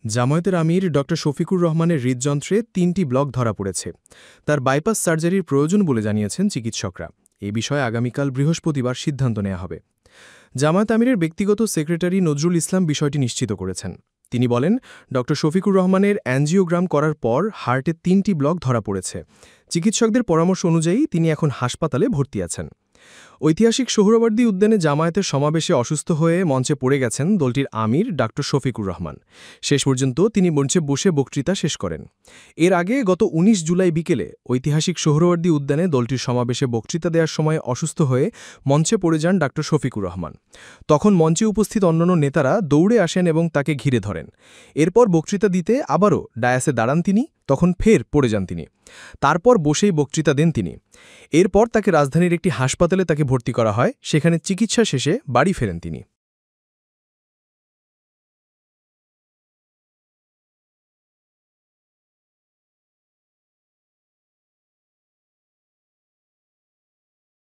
জামায়াতের আমির ড শফিকুর রহমানের হৃদযন্ত্রে ৩টি ব্লক ধরা পড়েছে। তার বাইপাস সার্জারির প্রয়োজন বলে জানিয়েছেন চিকিৎসকরা। এ বিষয়ে আগামীকাল বৃহস্পতিবার সিদ্ধান্ত নেওয়া হবে। জামায়াত আমিরের ব্যক্তিগত সেক্রেটারি নজরুল ইসলাম বিষয়টি নিশ্চিত করেছেন। তিনি বলেন, ড শফিকুর রহমানের অ্যাঞ্জিওগ্রাম করার পর হার্টে ৩টি ব্লক ধরা পড়েছে। চিকিৎসকদের পরামর্শ অনুযায়ী তিনি এখন হাসপাতালে ভর্তি আছেন। ঐতিহাসিক সোহরাওয়ার্দী উদ্যানে জামায়াতের সমাবেশে অসুস্থ হয়ে মঞ্চে পড়ে গেছেন দলটির আমির ডা শফিকুর রহমান। শেষ পর্যন্ত তিনি মঞ্চে বসে বক্তৃতা শেষ করেন। এর আগে গত ১৯ জুলাই বিকেলে ঐতিহাসিক সোহরাওয়ার্দী উদ্যানে দলটির সমাবেশে বক্তৃতা দেওয়ার সময় অসুস্থ হয়ে মঞ্চে পড়ে যান ডা শফিকুর রহমান। তখন মঞ্চে উপস্থিত অন্যান্য নেতারা দৌড়ে আসেন এবং তাকে ঘিরে ধরেন। এরপর বক্তৃতা দিতে আবারও ডায়াসে দাঁড়ান তিনি, তখন ফের পড়ে যান তিনি। তারপর বসেই বক্তৃতা দেন তিনি। এরপর তাকে রাজধানীর একটি হাসপাতালে ভর্তি করা হয়। সেখানে চিকিৎসা শেষে বাড়ি ফেরেন তিনি।